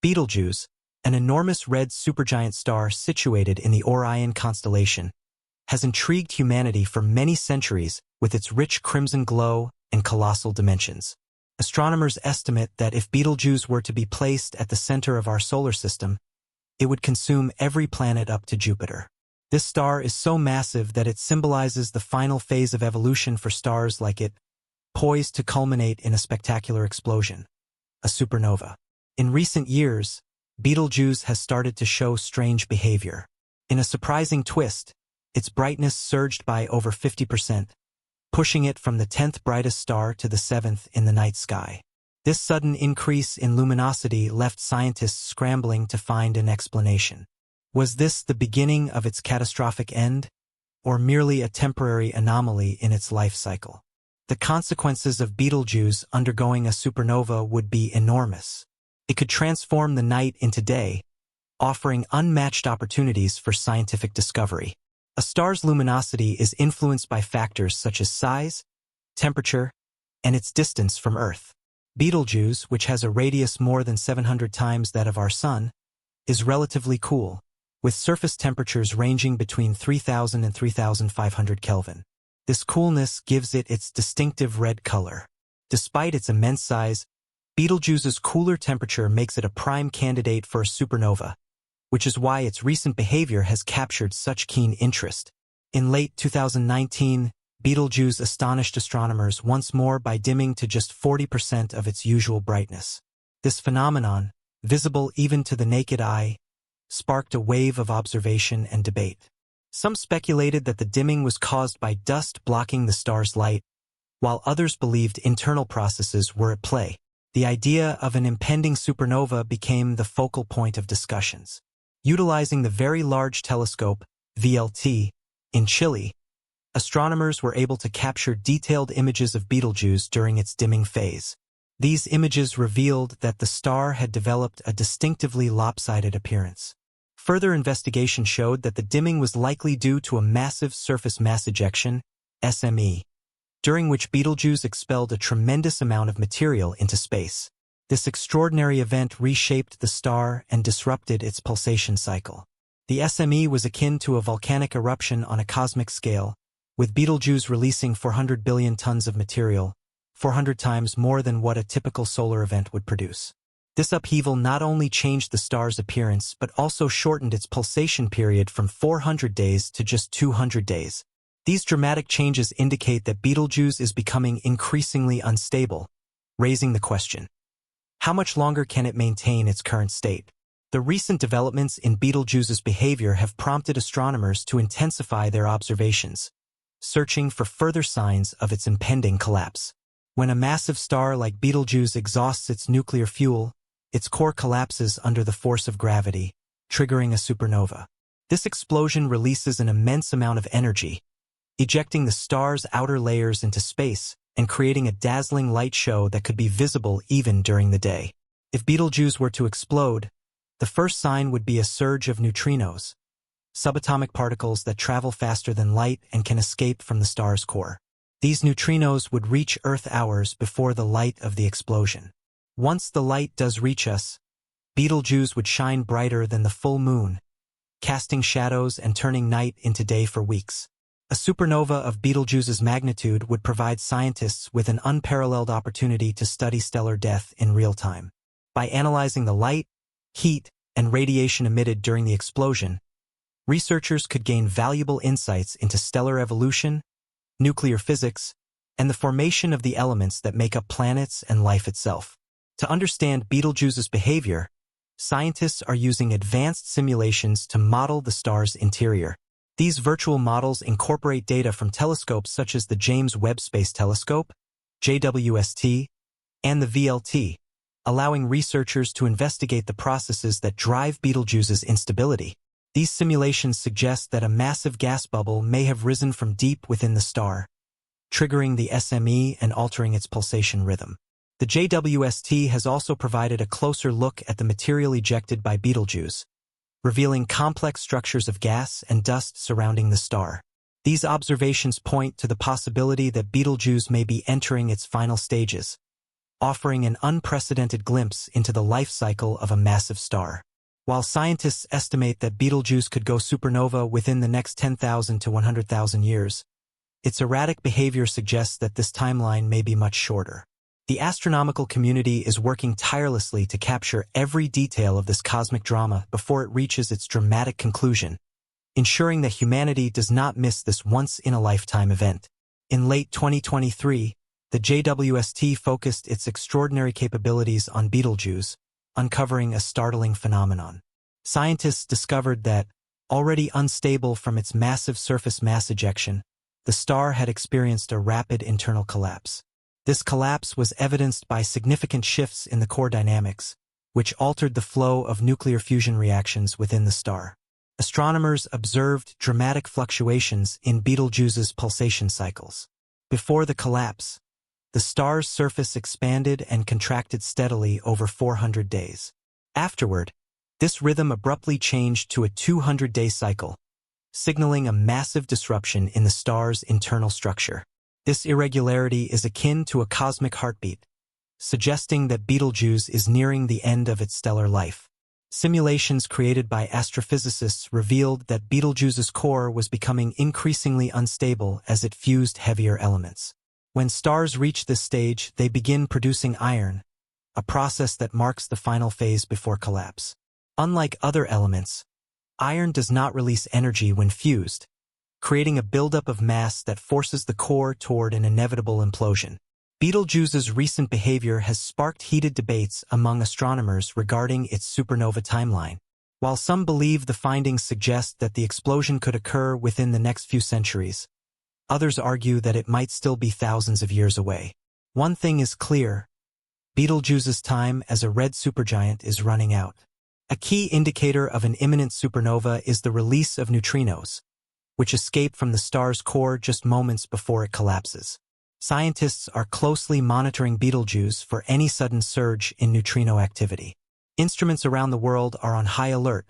Betelgeuse, an enormous red supergiant star situated in the Orion constellation, has intrigued humanity for many centuries with its rich crimson glow and colossal dimensions. Astronomers estimate that if Betelgeuse were to be placed at the center of our solar system, it would consume every planet up to Jupiter. This star is so massive that it symbolizes the final phase of evolution for stars like it, poised to culminate in a spectacular explosion, a supernova. In recent years, Betelgeuse has started to show strange behavior. In a surprising twist, its brightness surged by over 50%, pushing it from the 10th brightest star to the 7th in the night sky. This sudden increase in luminosity left scientists scrambling to find an explanation. Was this the beginning of its catastrophic end, or merely a temporary anomaly in its life cycle? The consequences of Betelgeuse undergoing a supernova would be enormous. It could transform the night into day, offering unmatched opportunities for scientific discovery. A star's luminosity is influenced by factors such as size, temperature, and its distance from Earth. Betelgeuse, which has a radius more than 700 times that of our Sun, is relatively cool, with surface temperatures ranging between 3,000 and 3,500 Kelvin. This coolness gives it its distinctive red color. Despite its immense size, Betelgeuse's cooler temperature makes it a prime candidate for a supernova, which is why its recent behavior has captured such keen interest. In late 2019, Betelgeuse astonished astronomers once more by dimming to just 40% of its usual brightness. This phenomenon, visible even to the naked eye, sparked a wave of observation and debate. Some speculated that the dimming was caused by dust blocking the star's light, while others believed internal processes were at play. The idea of an impending supernova became the focal point of discussions. Utilizing the Very Large Telescope, VLT, in Chile, astronomers were able to capture detailed images of Betelgeuse during its dimming phase. These images revealed that the star had developed a distinctively lopsided appearance. Further investigation showed that the dimming was likely due to a massive surface mass ejection, SME, during which Betelgeuse expelled a tremendous amount of material into space. This extraordinary event reshaped the star and disrupted its pulsation cycle. The SME was akin to a volcanic eruption on a cosmic scale, with Betelgeuse releasing 400 billion tons of material, 400 times more than what a typical solar event would produce. This upheaval not only changed the star's appearance but also shortened its pulsation period from 400 days to just 200 days. These dramatic changes indicate that Betelgeuse is becoming increasingly unstable, raising the question: how much longer can it maintain its current state? The recent developments in Betelgeuse's behavior have prompted astronomers to intensify their observations, searching for further signs of its impending collapse. When a massive star like Betelgeuse exhausts its nuclear fuel, its core collapses under the force of gravity, triggering a supernova. This explosion releases an immense amount of energy, ejecting the star's outer layers into space and creating a dazzling light show that could be visible even during the day. If Betelgeuse were to explode, the first sign would be a surge of neutrinos, subatomic particles that travel faster than light and can escape from the star's core. These neutrinos would reach Earth hours before the light of the explosion. Once the light does reach us, Betelgeuse would shine brighter than the full moon, casting shadows and turning night into day for weeks. A supernova of Betelgeuse's magnitude would provide scientists with an unparalleled opportunity to study stellar death in real time. By analyzing the light, heat, and radiation emitted during the explosion, researchers could gain valuable insights into stellar evolution, nuclear physics, and the formation of the elements that make up planets and life itself. To understand Betelgeuse's behavior, scientists are using advanced simulations to model the star's interior. These virtual models incorporate data from telescopes such as the James Webb Space Telescope, JWST, and the VLT, allowing researchers to investigate the processes that drive Betelgeuse's instability. These simulations suggest that a massive gas bubble may have risen from deep within the star, triggering the SME and altering its pulsation rhythm. The JWST has also provided a closer look at the material ejected by Betelgeuse, revealing complex structures of gas and dust surrounding the star. These observations point to the possibility that Betelgeuse may be entering its final stages, offering an unprecedented glimpse into the life cycle of a massive star. While scientists estimate that Betelgeuse could go supernova within the next 10,000 to 100,000 years, its erratic behavior suggests that this timeline may be much shorter. The astronomical community is working tirelessly to capture every detail of this cosmic drama before it reaches its dramatic conclusion, ensuring that humanity does not miss this once-in-a-lifetime event. In late 2023, the JWST focused its extraordinary capabilities on Betelgeuse, uncovering a startling phenomenon. Scientists discovered that, already unstable from its massive surface mass ejection, the star had experienced a rapid internal collapse. This collapse was evidenced by significant shifts in the core dynamics, which altered the flow of nuclear fusion reactions within the star. Astronomers observed dramatic fluctuations in Betelgeuse's pulsation cycles. Before the collapse, the star's surface expanded and contracted steadily over 400 days. Afterward, this rhythm abruptly changed to a 200-day cycle, signaling a massive disruption in the star's internal structure. This irregularity is akin to a cosmic heartbeat, suggesting that Betelgeuse is nearing the end of its stellar life. Simulations created by astrophysicists revealed that Betelgeuse's core was becoming increasingly unstable as it fused heavier elements. When stars reach this stage, they begin producing iron, a process that marks the final phase before collapse. Unlike other elements, iron does not release energy when fused, creating a buildup of mass that forces the core toward an inevitable implosion. Betelgeuse's recent behavior has sparked heated debates among astronomers regarding its supernova timeline. While some believe the findings suggest that the explosion could occur within the next few centuries, others argue that it might still be thousands of years away. One thing is clear: Betelgeuse's time as a red supergiant is running out. A key indicator of an imminent supernova is the release of neutrinos, which escape from the star's core just moments before it collapses. Scientists are closely monitoring Betelgeuse for any sudden surge in neutrino activity. Instruments around the world are on high alert,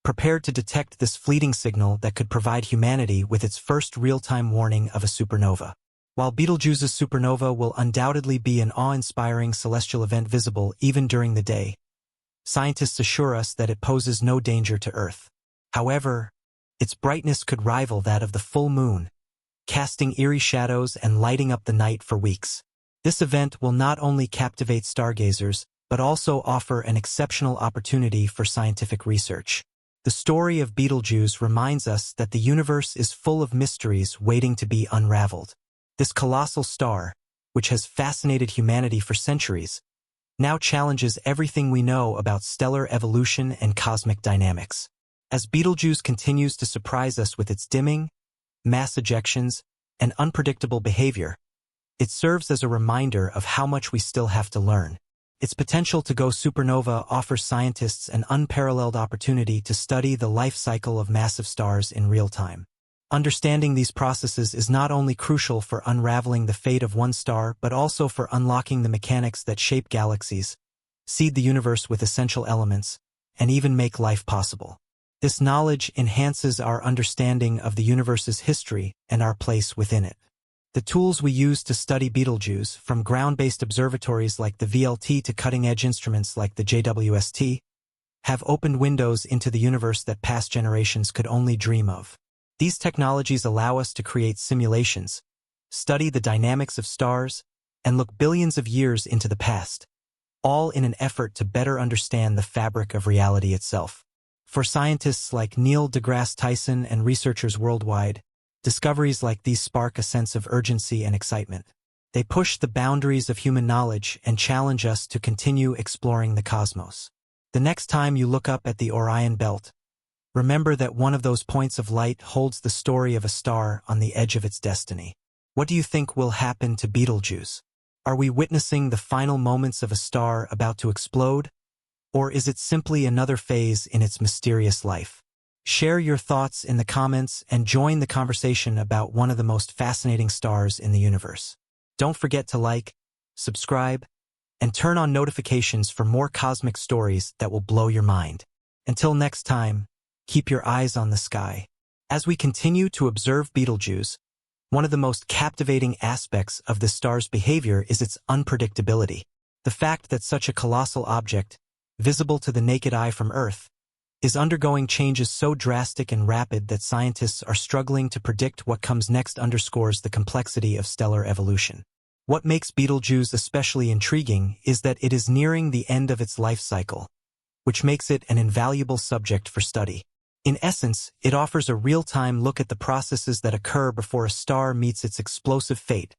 prepared to detect this fleeting signal that could provide humanity with its first real-time warning of a supernova. While Betelgeuse's supernova will undoubtedly be an awe-inspiring celestial event visible even during the day, scientists assure us that it poses no danger to Earth. However, its brightness could rival that of the full moon, casting eerie shadows and lighting up the night for weeks. This event will not only captivate stargazers, but also offer an exceptional opportunity for scientific research. The story of Betelgeuse reminds us that the universe is full of mysteries waiting to be unraveled. This colossal star, which has fascinated humanity for centuries, now challenges everything we know about stellar evolution and cosmic dynamics. As Betelgeuse continues to surprise us with its dimming, mass ejections, and unpredictable behavior, it serves as a reminder of how much we still have to learn. Its potential to go supernova offers scientists an unparalleled opportunity to study the life cycle of massive stars in real time. Understanding these processes is not only crucial for unraveling the fate of one star, but also for unlocking the mechanics that shape galaxies, seed the universe with essential elements, and even make life possible. This knowledge enhances our understanding of the universe's history and our place within it. The tools we use to study Betelgeuse, from ground-based observatories like the VLT to cutting-edge instruments like the JWST, have opened windows into the universe that past generations could only dream of. These technologies allow us to create simulations, study the dynamics of stars, and look billions of years into the past, all in an effort to better understand the fabric of reality itself. For scientists like Neil deGrasse Tyson and researchers worldwide, discoveries like these spark a sense of urgency and excitement. They push the boundaries of human knowledge and challenge us to continue exploring the cosmos. The next time you look up at the Orion Belt, remember that one of those points of light holds the story of a star on the edge of its destiny. What do you think will happen to Betelgeuse? Are we witnessing the final moments of a star about to explode? Or is it simply another phase in its mysterious life? Share your thoughts in the comments and join the conversation about one of the most fascinating stars in the universe. Don't forget to like, subscribe, and turn on notifications for more cosmic stories that will blow your mind. Until next time, keep your eyes on the sky. As we continue to observe Betelgeuse, one of the most captivating aspects of this star's behavior is its unpredictability. The fact that such a colossal object, visible to the naked eye from Earth, is undergoing changes so drastic and rapid that scientists are struggling to predict what comes next underscores the complexity of stellar evolution. What makes Betelgeuse especially intriguing is that it is nearing the end of its life cycle, which makes it an invaluable subject for study. In essence, it offers a real-time look at the processes that occur before a star meets its explosive fate,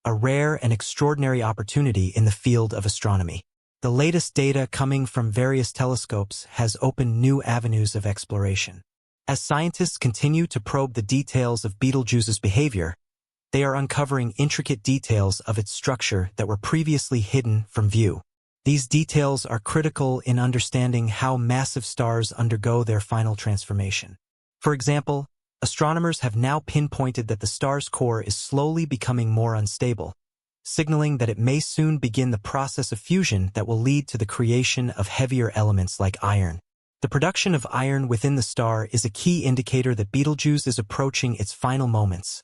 a rare and extraordinary opportunity in the field of astronomy. The latest data coming from various telescopes has opened new avenues of exploration. As scientists continue to probe the details of Betelgeuse's behavior, they are uncovering intricate details of its structure that were previously hidden from view. These details are critical in understanding how massive stars undergo their final transformation. For example, astronomers have now pinpointed that the star's core is slowly becoming more unstable, signaling that it may soon begin the process of fusion that will lead to the creation of heavier elements like iron. The production of iron within the star is a key indicator that Betelgeuse is approaching its final moments,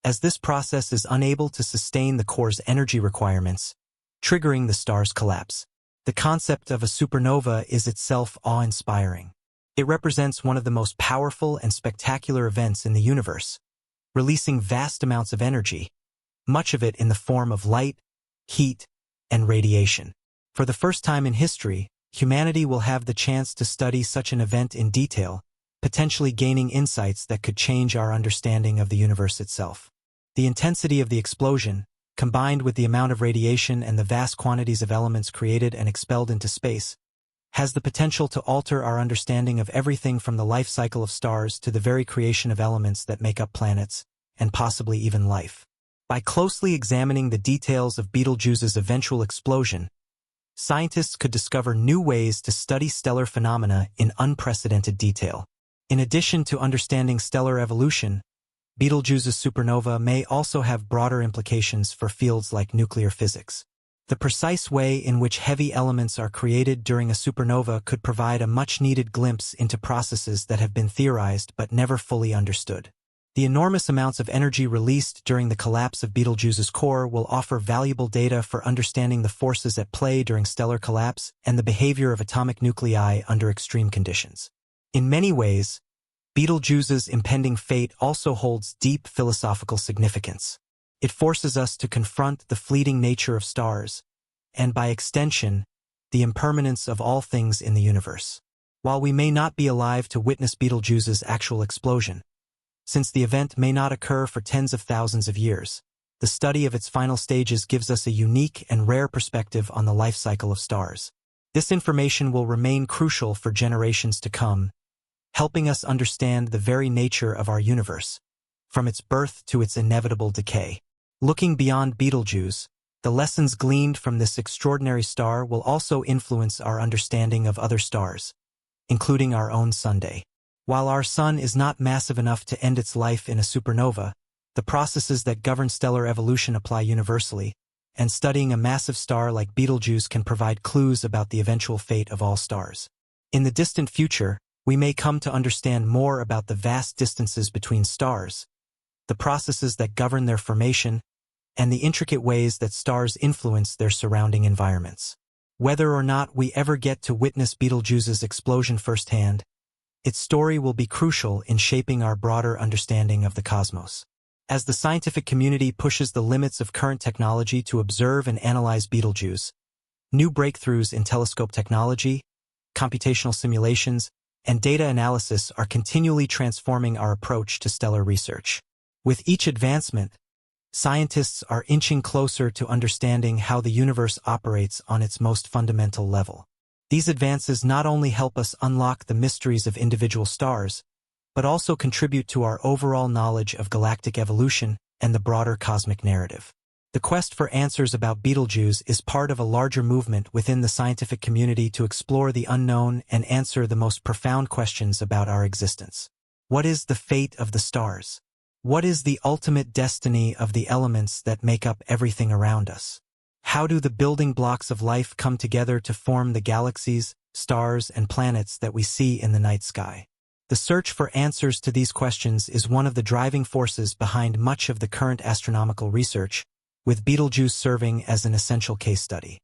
as this process is unable to sustain the core's energy requirements, triggering the star's collapse. The concept of a supernova is itself awe-inspiring. It represents one of the most powerful and spectacular events in the universe, releasing vast amounts of energy, much of it in the form of light, heat, and radiation. For the first time in history, humanity will have the chance to study such an event in detail, potentially gaining insights that could change our understanding of the universe itself. The intensity of the explosion, combined with the amount of radiation and the vast quantities of elements created and expelled into space, has the potential to alter our understanding of everything from the life cycle of stars to the very creation of elements that make up planets, and possibly even life. By closely examining the details of Betelgeuse's eventual explosion, scientists could discover new ways to study stellar phenomena in unprecedented detail. In addition to understanding stellar evolution, Betelgeuse's supernova may also have broader implications for fields like nuclear physics. The precise way in which heavy elements are created during a supernova could provide a much-needed glimpse into processes that have been theorized but never fully understood. The enormous amounts of energy released during the collapse of Betelgeuse's core will offer valuable data for understanding the forces at play during stellar collapse and the behavior of atomic nuclei under extreme conditions. In many ways, Betelgeuse's impending fate also holds deep philosophical significance. It forces us to confront the fleeting nature of stars, and by extension, the impermanence of all things in the universe. While we may not be alive to witness Betelgeuse's actual explosion, since the event may not occur for tens of thousands of years, the study of its final stages gives us a unique and rare perspective on the life cycle of stars. This information will remain crucial for generations to come, helping us understand the very nature of our universe, from its birth to its inevitable decay. Looking beyond Betelgeuse, the lessons gleaned from this extraordinary star will also influence our understanding of other stars, including our own Sunday. While our sun is not massive enough to end its life in a supernova, the processes that govern stellar evolution apply universally, and studying a massive star like Betelgeuse can provide clues about the eventual fate of all stars. In the distant future, we may come to understand more about the vast distances between stars, the processes that govern their formation, and the intricate ways that stars influence their surrounding environments. Whether or not we ever get to witness Betelgeuse's explosion firsthand, its story will be crucial in shaping our broader understanding of the cosmos. As the scientific community pushes the limits of current technology to observe and analyze Betelgeuse, new breakthroughs in telescope technology, computational simulations, and data analysis are continually transforming our approach to stellar research. With each advancement, scientists are inching closer to understanding how the universe operates on its most fundamental level. These advances not only help us unlock the mysteries of individual stars, but also contribute to our overall knowledge of galactic evolution and the broader cosmic narrative. The quest for answers about Betelgeuse is part of a larger movement within the scientific community to explore the unknown and answer the most profound questions about our existence. What is the fate of the stars? What is the ultimate destiny of the elements that make up everything around us? How do the building blocks of life come together to form the galaxies, stars, and planets that we see in the night sky? The search for answers to these questions is one of the driving forces behind much of the current astronomical research, with Betelgeuse serving as an essential case study.